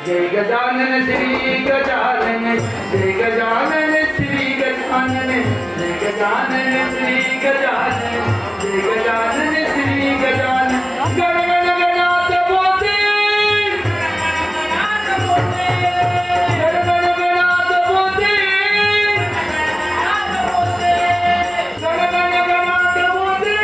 जय गजानन श्री गजानन जय गजानन श्री गजानन जय गजानन श्री गजानन जय गजानन श्री गजानन गण गण गणात बोते गण गण गणात बोते गण गण गणात बोते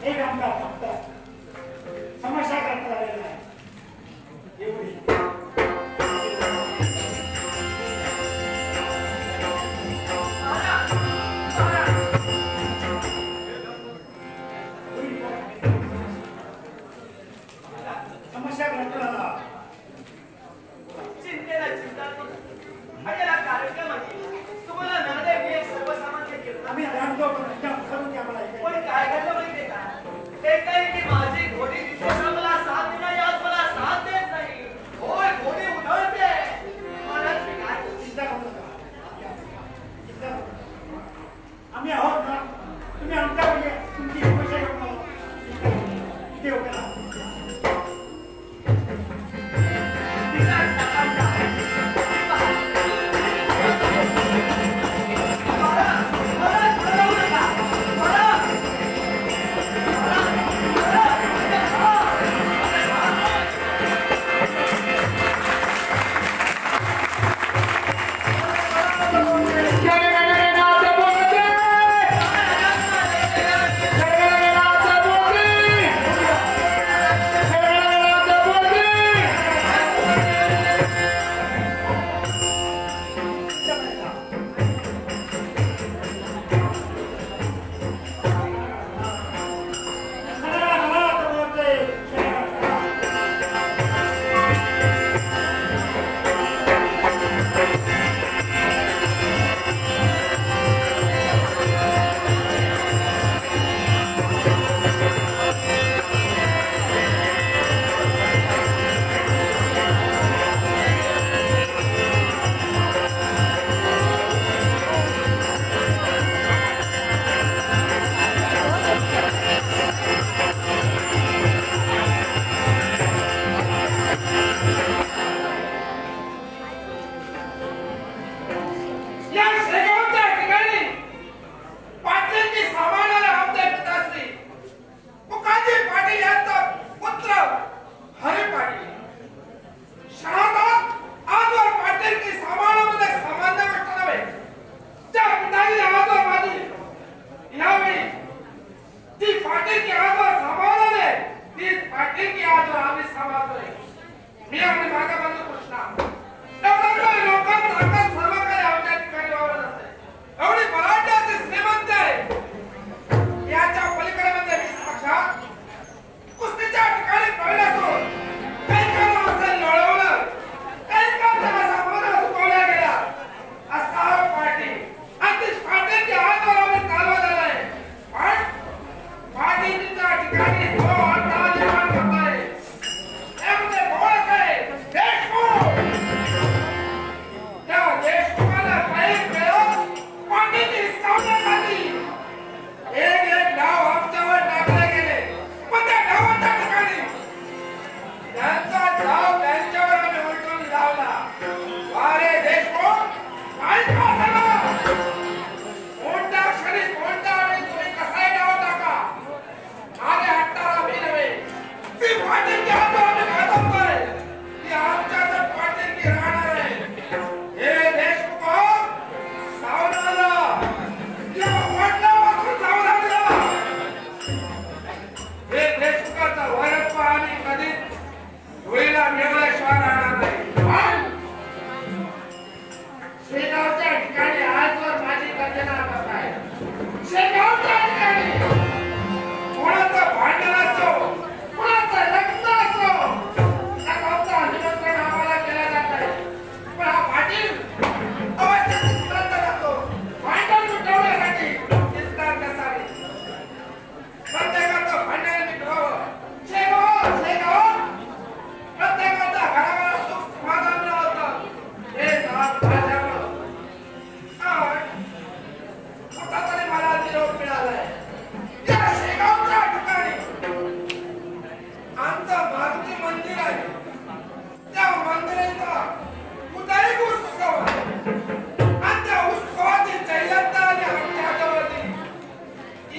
एक आमदार फक्त समस्या करता आलेला आहे एवढी समस्या करता चिंतेला चिंता आणि या कार्यक्रमामध्ये तुम्हाला नादे मी एक सर्वसामान्य केलं आम्ही रामदेव करून की आम्हाला पण काय घडलं माहिती का ते काही की माझी घोडी दिवसा मला साथ देणार आज मला साथ देत नाही होय घोडी उधळते मला काय चिंता करू नका चिंता करू नका. आम्ही आहोत ना तुम्ही आमच्या म्हणजे तुमची समस्या घेऊन मला इथे उभे राहा मला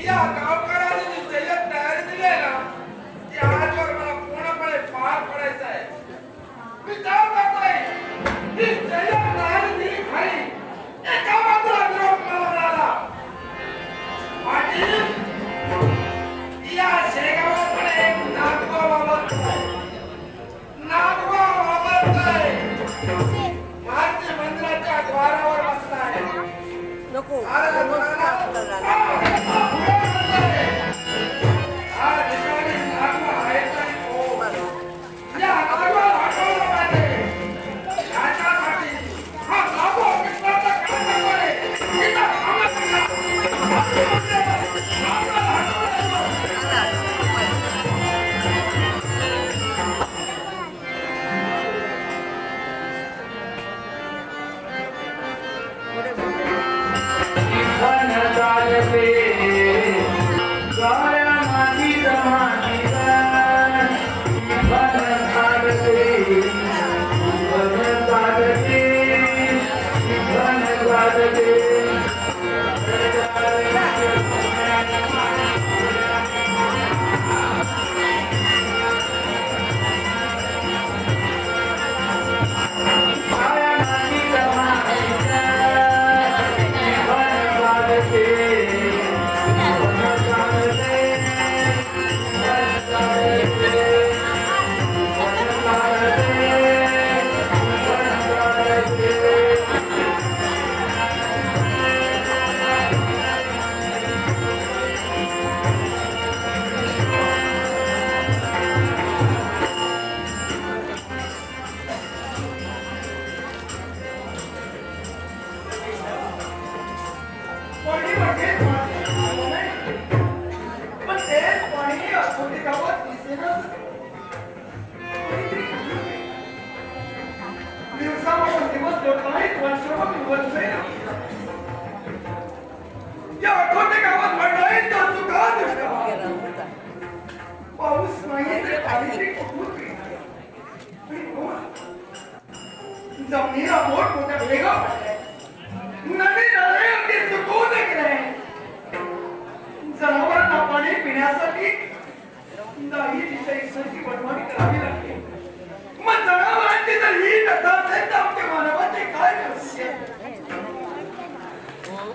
या गावकऱ्यांनी जी जय्यत तयारी दिली आहे ना ती आजवर मला पूर्णपणे पार पडायचं आहे. विचार करतोय ही जय्यत तयारी दिली खरी एका मात्र विरोध मला मिळाला. पाटील या शेगावाकडे एक नागवा वावरतोय. भारतीय मंदिराच्या द्वारावर बसलाय. नको जमिनीला मोठ मोठ्या भेगा नवीन नळे अगदी सुकवून गेले. जनावरांना पाणी पिण्यासाठी दाही दिशेसाठी बनवावी करावी लागते. मग जनावरांची जर ही व्यथा असेल तर आमच्या मानवाचे काय करते.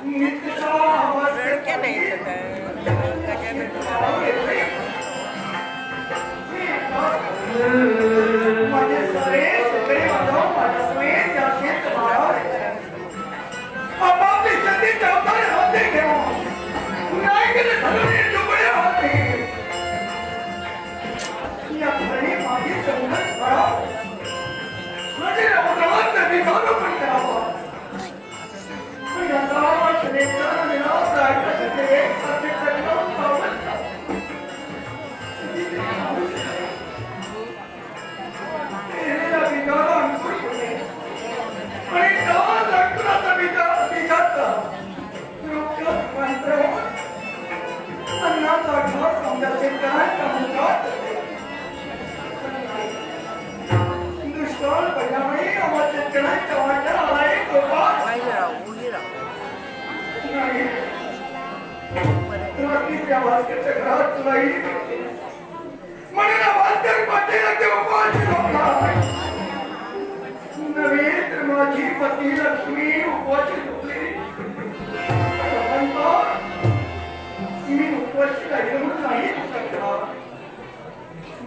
नित्याचा आवाज माझे सारे सगळे बांधव माझ्या समेत या शेत माळावर आपापली शेती जबाबदारी हाती घेऊन नाही गेले धरून डुबळे होते. या धरणी माझी संघर्ष करावं माझे रवरात विधारोपण करावं. या गावात नेत्यानं विनाश राहिल्यासाठी एक साथे करणं पावलं. दुष्काळ पडल्यामुळे आम्हाला शेतकऱ्यांच्या वाट्याला आला एक गोपाळ रात्रीच्या भास्करच्या घरात तुलाही म्हणून भास्कर पाटील अगदी उपाशी झोपला. नव्हे तर माझी पत्नी लक्ष्मी उपवाशी झोपली. मी उपवाशी राहिली म्हणून नाही शकता.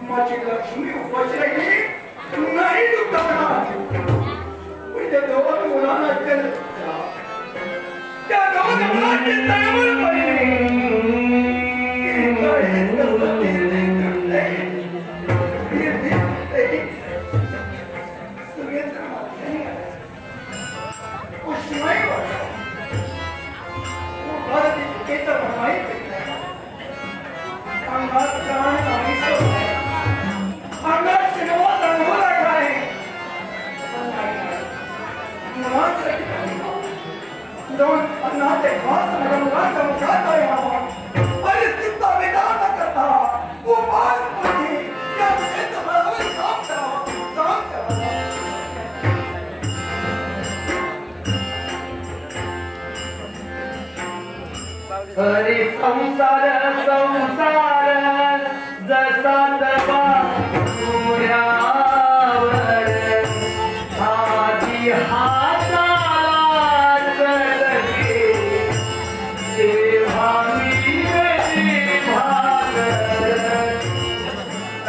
माझी लक्ष्मी उपवाशी राहिली नाही दुखणार. त्या दोन मुलांना त्या दोन मुलांची तळमळ पडली. दोन अन्नाचे घास मुलांच्या मुखात संसार संसार जसा दबा पुऱ्यावर आधी हातालाच लगे तेव्हा मी भागर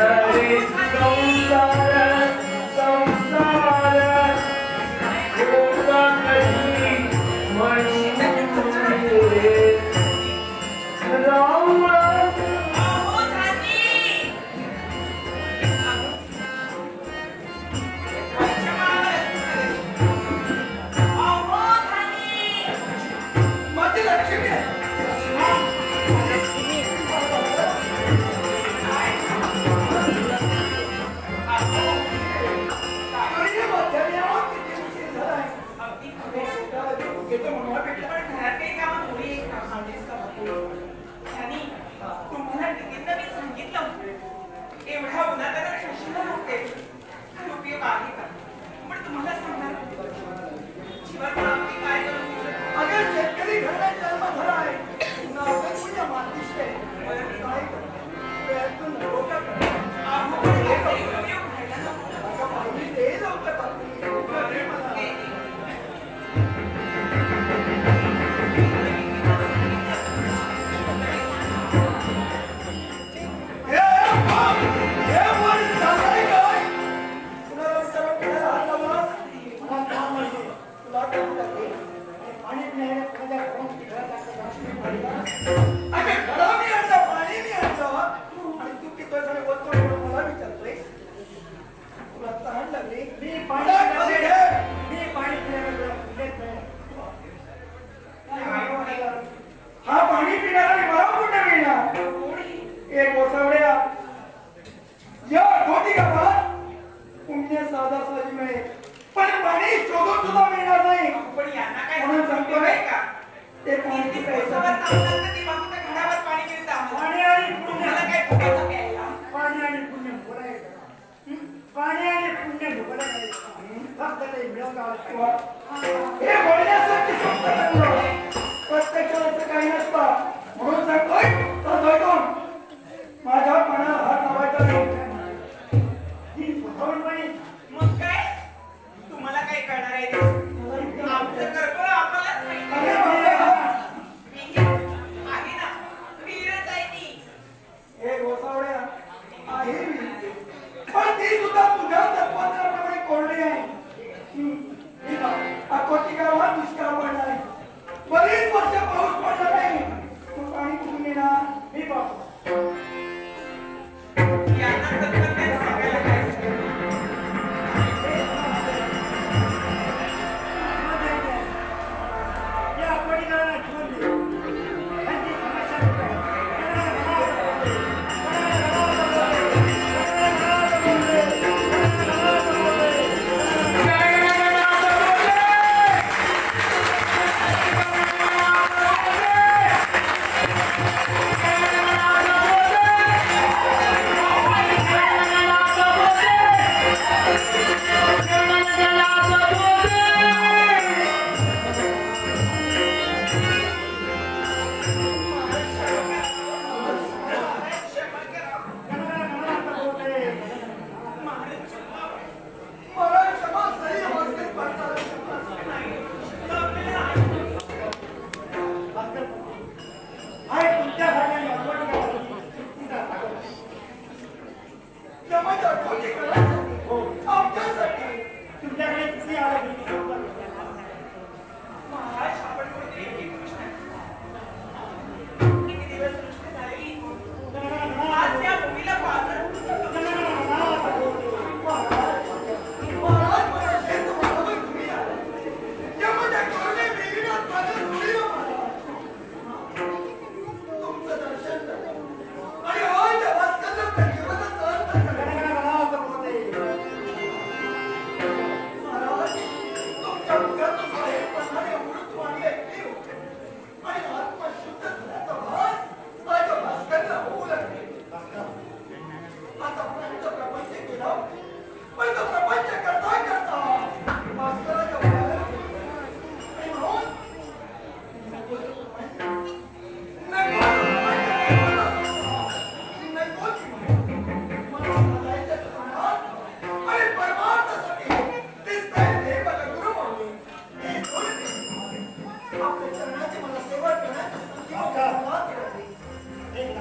अरे संसार संसार होता कधी म्हणून राम अहो धानी अहो धानी माझी लक्ष्मी आहे. अरे माझ्या यावर किती उशीर झालाय. अगदी घेतो म्हणून हा भेटला. पण घरात काही कामं थोडी सांगतेस का बापू? धानी, तुम्हाला कितीदा मी सांगितलं एवढ्या उन्हात आता शशीला लागते काय उपयोग आहे का? पण तुम्हाला सांगणार जीवाचं आम्ही काय करू? अगं शेतकरी घरात जन्म झालाय. नावं तुझ्या मातीशी आहे. मला मी काय करू? प्रयत्न नको का करू? अहो, पण काहीतरी उपयोग व्हायला नको. अगं माऊली, दे लवकर बातमी. दे मला. हे वर चाललंय काय? कुणाला विचारून कुणाला हात लावलास? मला काम आहे. तुला काम लागेल. पाणी पिण्याला माझ्या घरात घरात टाकलं राष्ट्रीय पाणीला. अगं घरा मी आणलं, पाणी मी आणलं. आणि तू किती जण बोलतो म्हणून मला विचारतोय. तुला तहान लागली? मी पाणी पिण्याला देत नाही. हा पाणी पिणारा मला कुठे मिळणार? एक गोसावड्या या खोटी गावात पुण्य साधा साधी मिळेल, पण पाणी शोधून सुद्धा मिळणार नाही. पण यांना काय म्हणून सांगतो आहे का? ते पाणी किती प्यायचं. पैशावर चालतात तर ती बाबू त्या घरावर पाणी मिळतं आम्हाला. पाणी आणि पुण्य. तुम्हाला काय फुकटचं प्यायला? पाणी आणि पुण्य बोलायचं. पाणी आणि पुण्य बोलायचं. फक्त ते मिळवलं किंवा हे बोलण्यासाठी शब्द चांगलं. प्रत्यक्षात असं काही नसतं. म्हणून सांगतोय तर दोन माझ्या मनाला हात लावायचा नाही. ही फसवणूक. मग काय? तुम्हाला काय करणार आहे ते? आमचं कर्म आम्हालाच माहिती. अरे बाबा, विहीर आहे ना, विहीरच आहे ती. हे गोसावड्या आहे मी. पण ती सुद्धा तुझ्या तत्वांप्रमाणे कोरडी आहे. अकोटी गावात दुष्काळ पडला आहे. बरीच वर्ष पाऊस पडला नाही.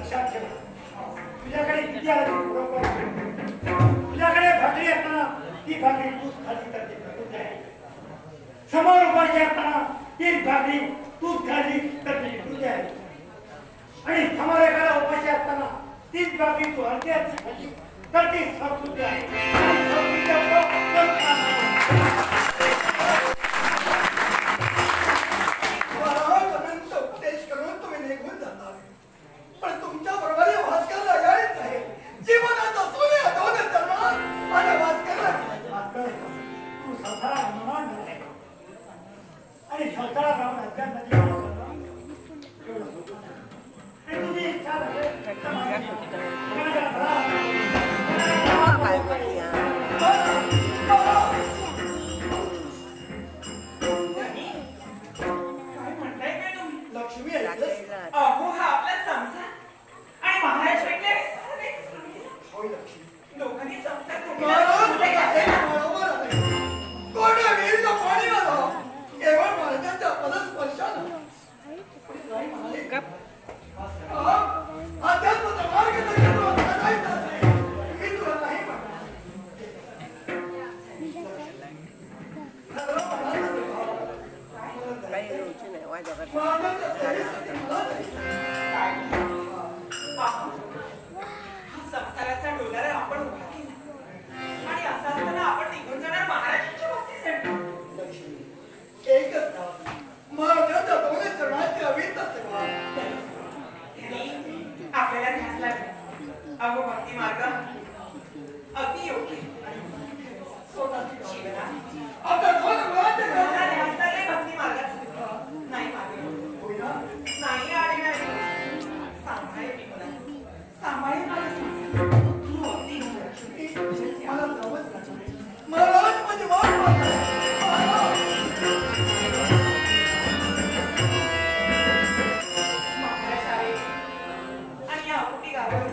लक्षात ठेव. तुझ्याकडे किती आले बरोबर. तुझ्याकडे भाकरी असताना ती भाकरी तूच खाली तर ती फेकून द्यायची. समोर उपाशी असताना ती भाकरी तूच खाली तर ती फेकून द्यायची. आणि समोर एखादा उपाशी असताना तीच भाकरी तू अर्धी अर्धी खाली तर ती संस्कृती आहे. आणि संस्कृतीचा उपदेश करून तुम्ही निघून जाता. पण तुमच्या बरोबर भास्करला यायच आहे. जीवनाचा सोने दोन जन्मात आणि भास्करला तू संसारात अनुमान आहे आणि संसारात राहून अज्ञानाची तुम्ही इच्छा लक्ष्मी अहो हा आपला संसार आणि महाराज भेटले आणि सारं काही विसरून गेले. होय लक्ष्मी. लोकांनी संसार बरोबर आहे. कोणा विहिरीचं पाणी आलं केवळ मार्गाच्या पदस्पर्शानं. अध्यात्माचा मार्ग जर तुला साधायचा असेल मी तुला नाही म्हणणार. मार्गाच्या सेवेसाठी मला जायचं. संसाराचा डोलारा आपण उभा केला आणि असं असताना आपण निघून जाणार महाराजांच्या भक्तीसाठी. लक्ष्मी एकच तास महाराजांच्या दोन्ही चरणाची अविरत सेवा. आपल्याला ध्यास लागला. अहो भक्ती मार्ग अगदी योग्य. आता दोन मुलांचे घर मला ध्यास लागले भक्ती मार्गाचा. नाही मागे नाही आणि नाही सांभाळे मी मला सांभाळे मला संसार. तू अगदी लक्ष्मी मला जावंच लागणार. महाराज म्हणजे महाराज. महाराज आले आणि या अपुटी गावावर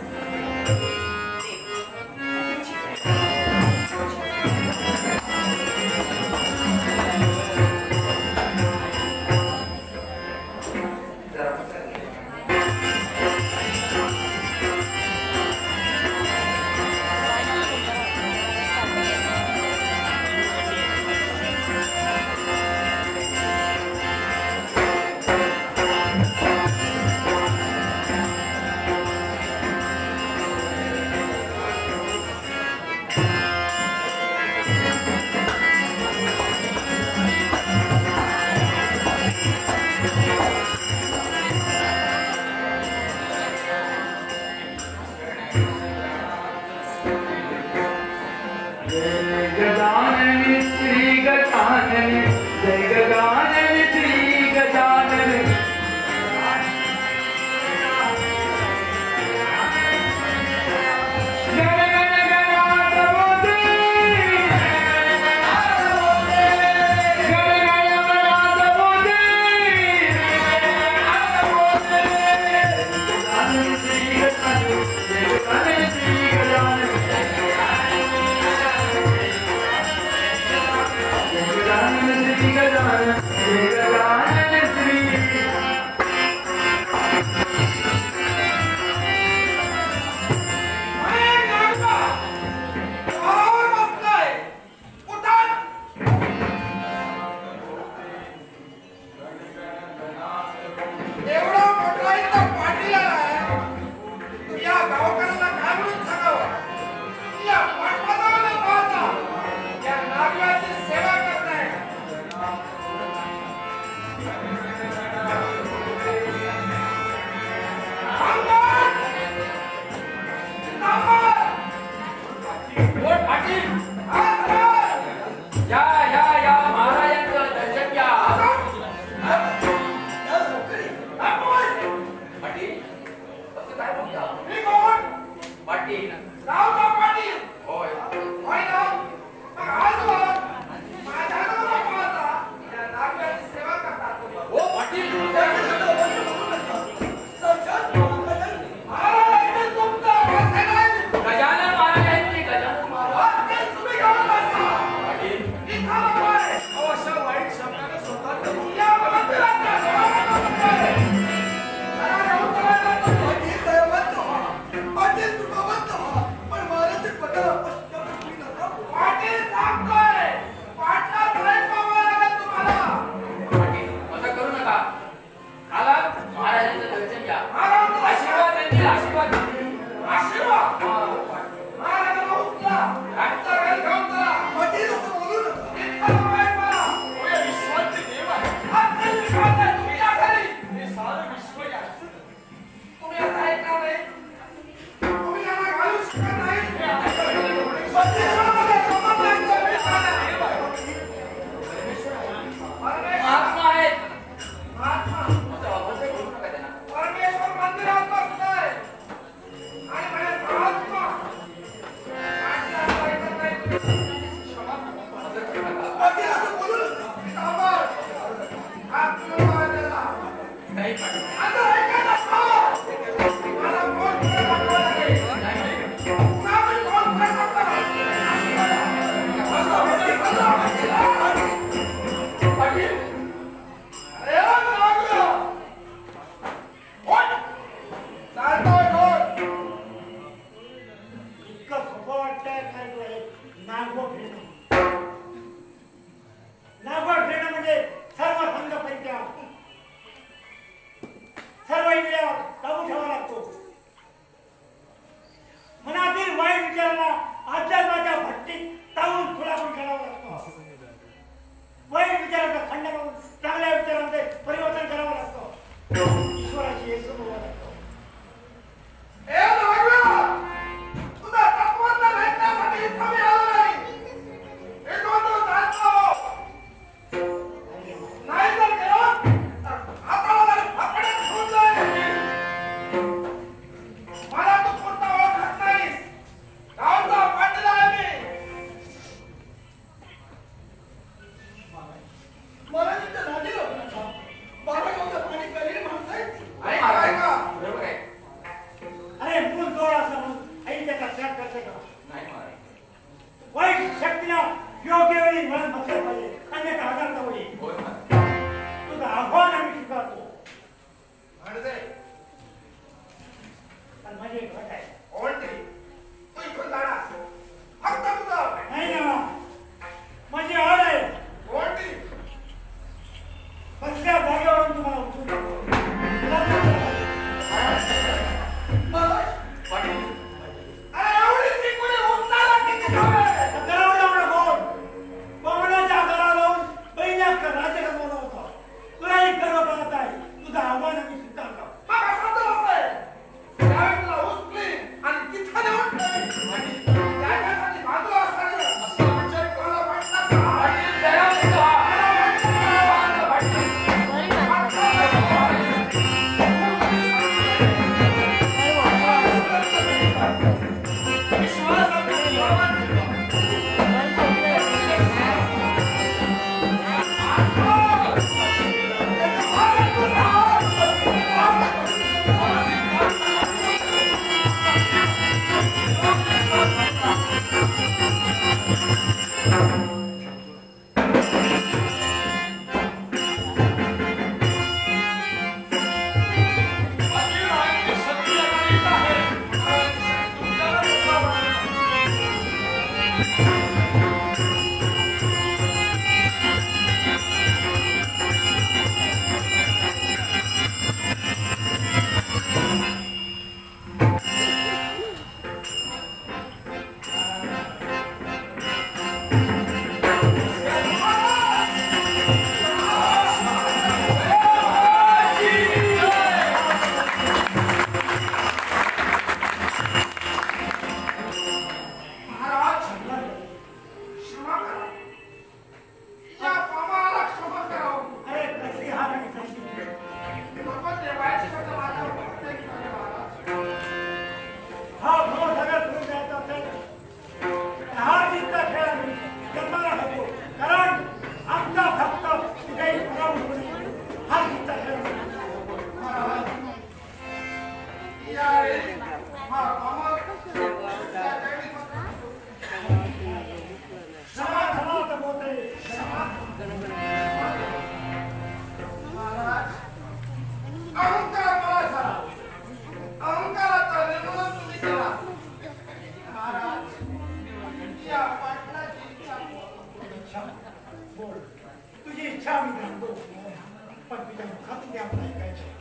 गजानन श्री गजानन जय गजानन श्री गजानन. गण गण गणात मोदी गण गण गणात मोदी गजानन श्री गजानन जय गजानन श्री गजानन. गजानन श्री गजानन जय गजानन श्री. एवढा मोठा इथं पाटील आलाय. या गावकऱ्यांना काय म्हणून सांगावं. या पाटलाला पाहता या नागराची सेवा करताय. दैवत दिला आशीर्वाद आशीर्वाद महाराजांना उठला आजचा वेळ घेऊन चला पाटील असं बोलू नका. इतका माहित मला होय विश्वाचे देव आहे आता विश्वास आहे तुम्ही या घरी हे सारं विश्व याचं तुम्ही असं ऐकणार नाही तुम्ही यांना घालू शकत नाही हे आता कळलं. पतिदेवामध्ये समन्वय करण्याचा देव आहे. महात्मा आहेत महात्मा परमेश्वर मंदिरात बसलाय आणि म्हणे महात्मा माझी आता ऐकत नाही पाटील असं बोलू नका. थांबा. आपलं वाजला. नाही पाटील. आता ऐकायला थांबा. मला कोण पुढे दाखवायला लागेल. कुणाला कोण पुढे दाखवायला पाटील अरे लागलो. कोण? चालतोय कोण? इतकं सोपं वाटतंय काय तुला नागवा फिरणं. नागवा फिरणं म्हणजे सर्व संघ परित्याग, सर्व इंद्रियावर काबू ठेवावा लागतो. मनातील वाईट विचाराला अध्यात्माच्या भट्टीत तावून खुलासून करावा लागतो. वाईट विचाराचा खंड करून चांगल्या विचारांचे परिवर्तन करावं लागतं. ईश्वराशी एकरूप व्हावं लागतं. ए लागलो. तुझा तत्वज्ञान भेटण्यासाठी इथं मी आलो नाही. इथून तू चालतो. नाही तर केलं तर हाताला फाकड्यात ठेवून जाईल. मला तू पुरता ओळखत नाहीस. गावचा पाटील आहे मी. मला तिथं राजी राहू नका. बारा गावचं पाणी करील माणसं आहेत. ऐका ऐका. बरोबर आहे. अरे मूल जोड असं म्हणून आई त्याचा त्याग करते का? नाही महाराज. वाईट शक्तीला योग्य वेळी म्हणून बसलं पाहिजे, अन्यथा हजारता होईल. होय महाराज. तुझं आव्हान आम्ही स्वीकारतो. म्हणजे पण माझी एक अट आहे. कोणती? तू इथून जाणार. फक्त तुझं. नाही ना, माझी अट आहे. कोणती? बसल्या जागेवरून तुम्हाला उचलून टाकतो. मला पाटील अरे एवढी सिकुडी उचलायला किती हवे? करावं लागलं कोण? कोणाच्या आकाराला लावून पहिल्या राज्य कमवला होता. तुला एक गर्व करत आहे. तुझं आव्हान आम्ही स्वीकारतो. मग असं तर असंय. त्यावेळी तुला उचली आणि तिथं नेऊन ठेवी. त्याच्यासाठी बाजूला असायचं. असा विचार करू. मला वाटलं का? पाटील दया देतो हा. मला वाटलं का? पाटील विश्वास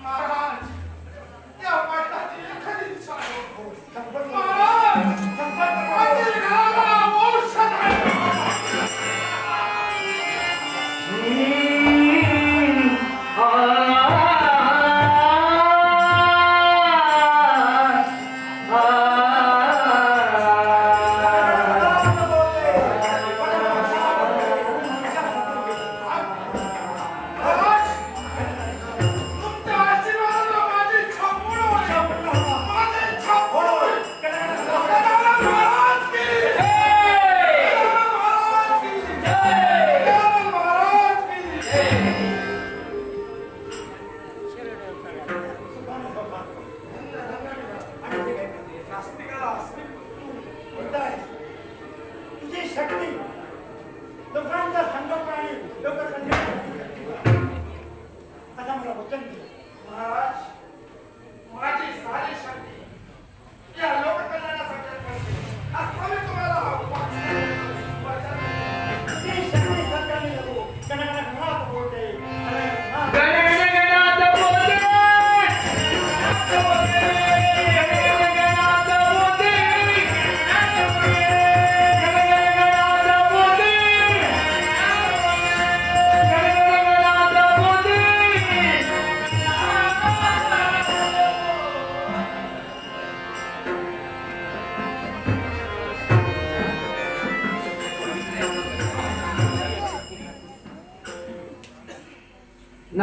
महाराज, त्या पाटलाची एखादी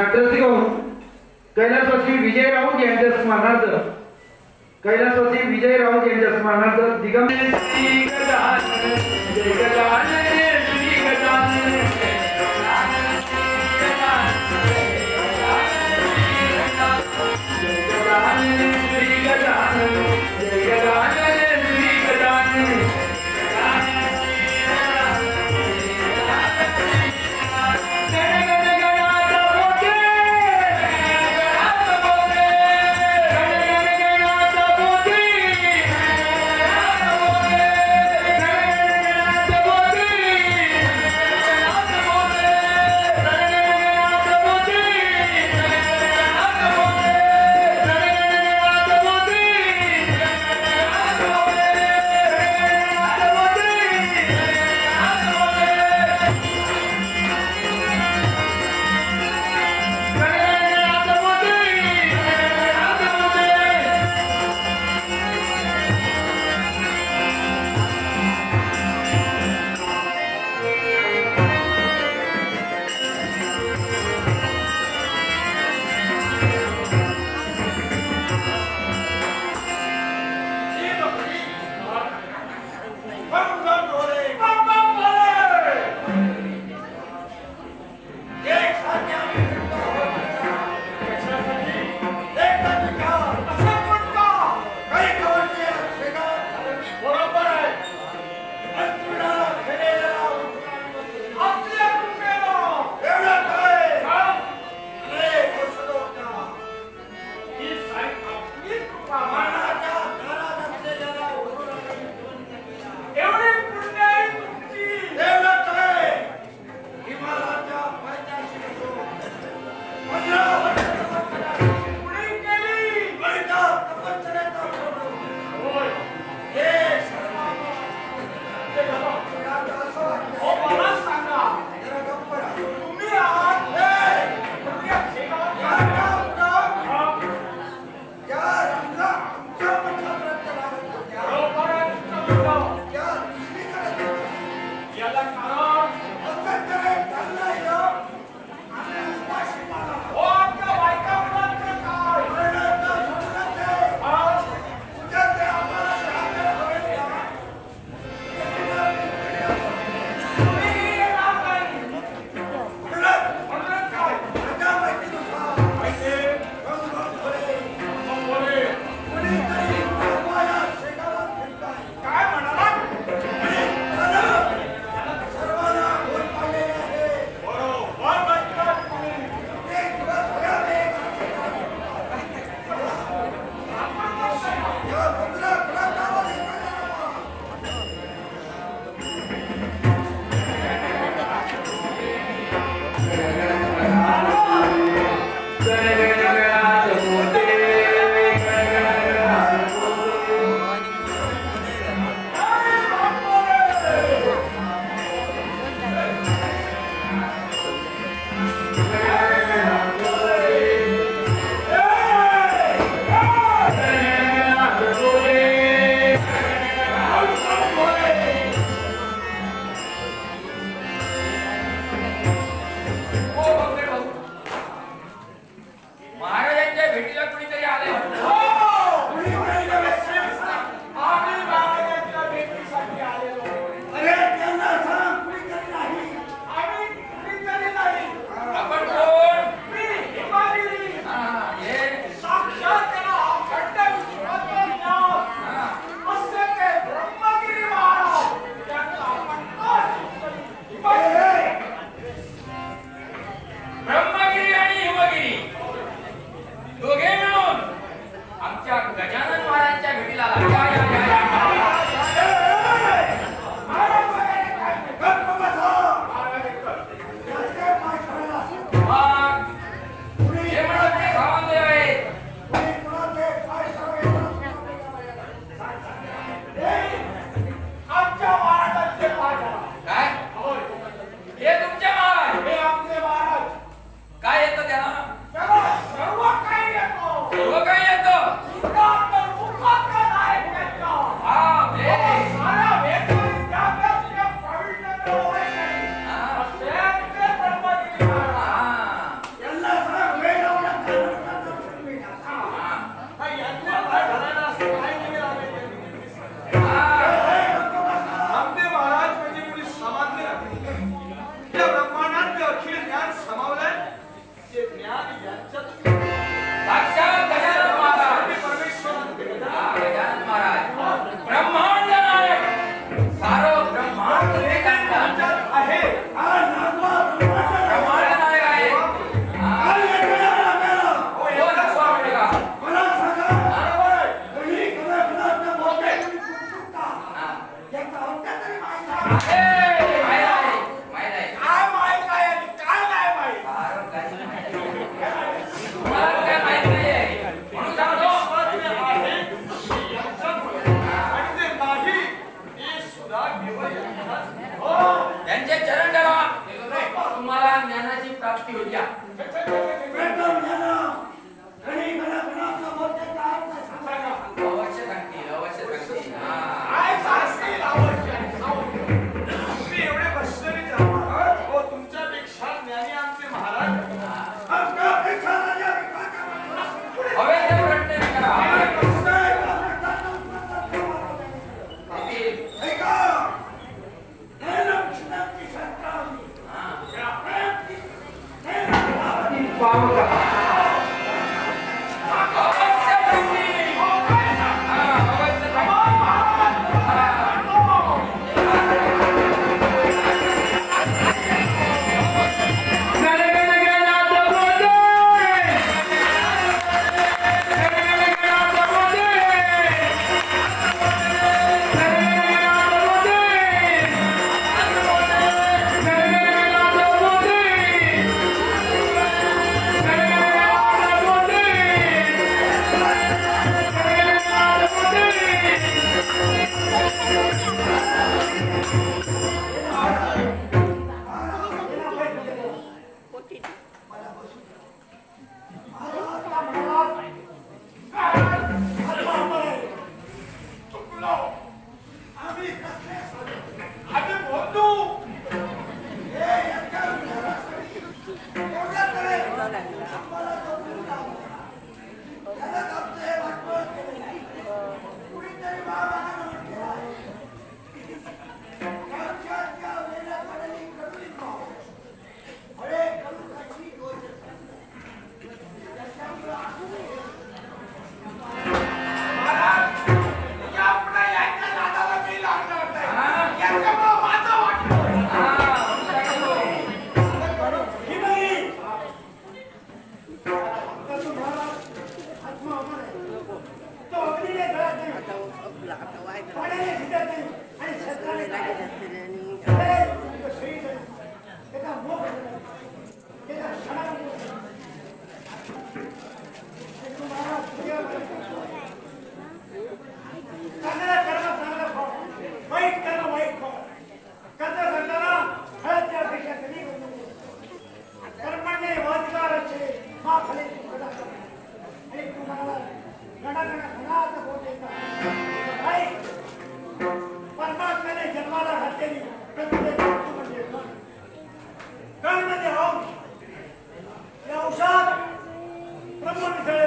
नाट्यरसिक होऊन कैलासवासी विजय राऊत यांच्या स्मरणार्थ कैलासवासी विजय राऊत यांच्या स्मरणार्थ दिगंबर श्री गजानन जय गजानन श्री गजानन श्री गजानन जय गजानन श्री गजानन सर्व काही येतं त्यांचे चरण धरा तुम्हाला ज्ञानाची प्राप्ती होती अवश्य सांगतील एवढे भश्चरीत हो तुमच्यापेक्षा ज्ञानी आमचे महाराज हवे ते प्रश्न विचारा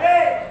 Hey!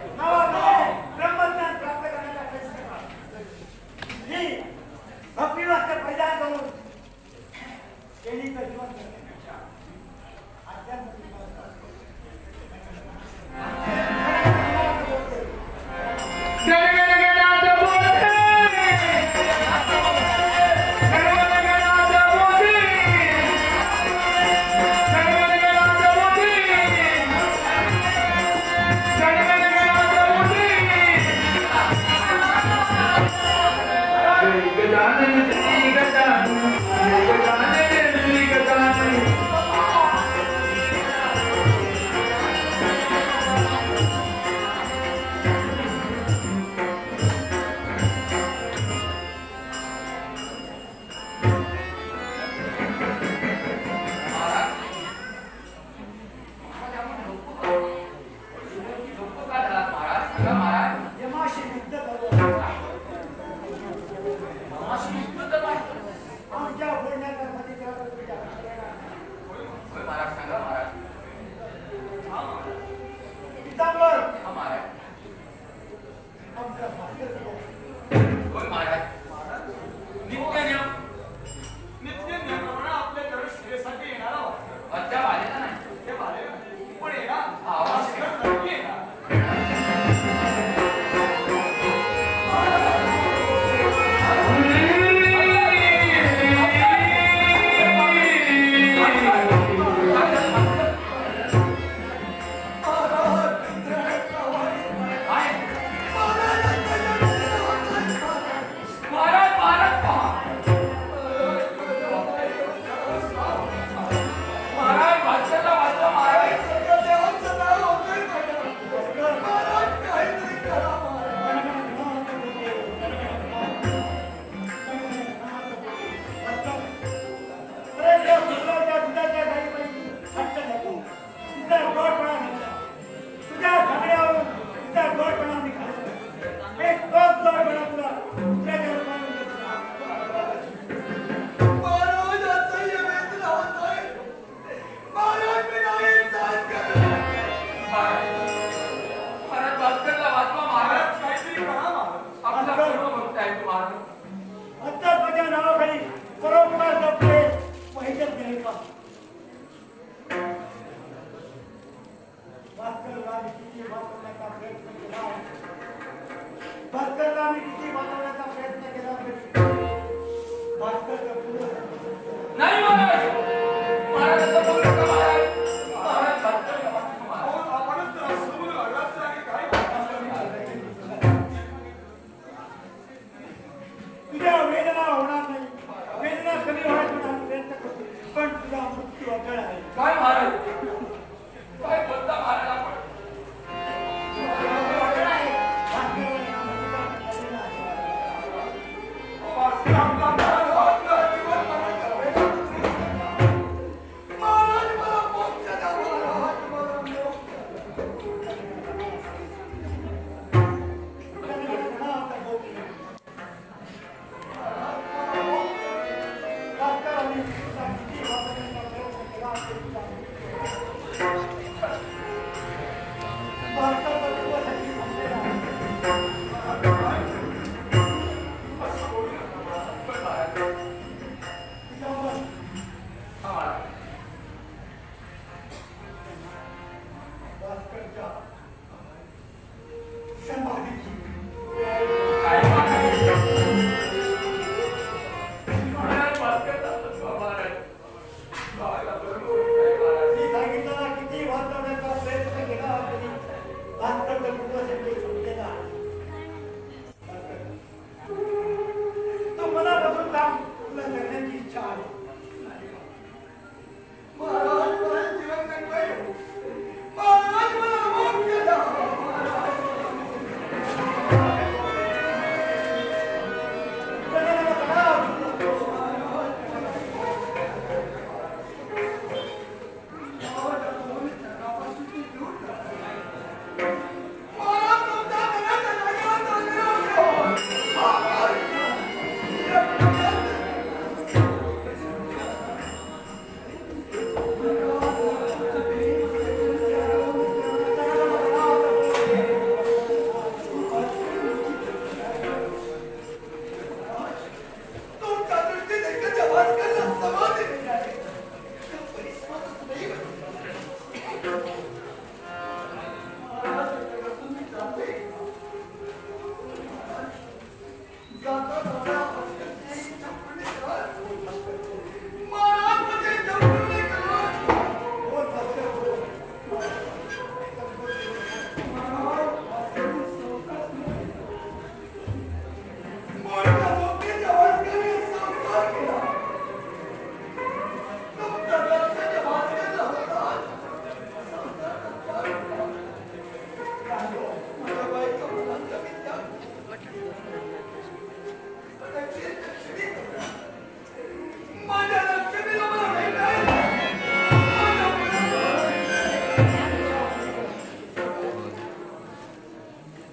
महाराज आमचा भास्कर होय महाराज नित्य नियम नियमाप्रमाणे आपल्या घरी शिरेसाठी येणारा भास्कर. अद्याप आलेला नाही ते भाले पण येणार. अवश्य. भास्कर नक्की येणार.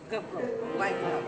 Go, go. White girl.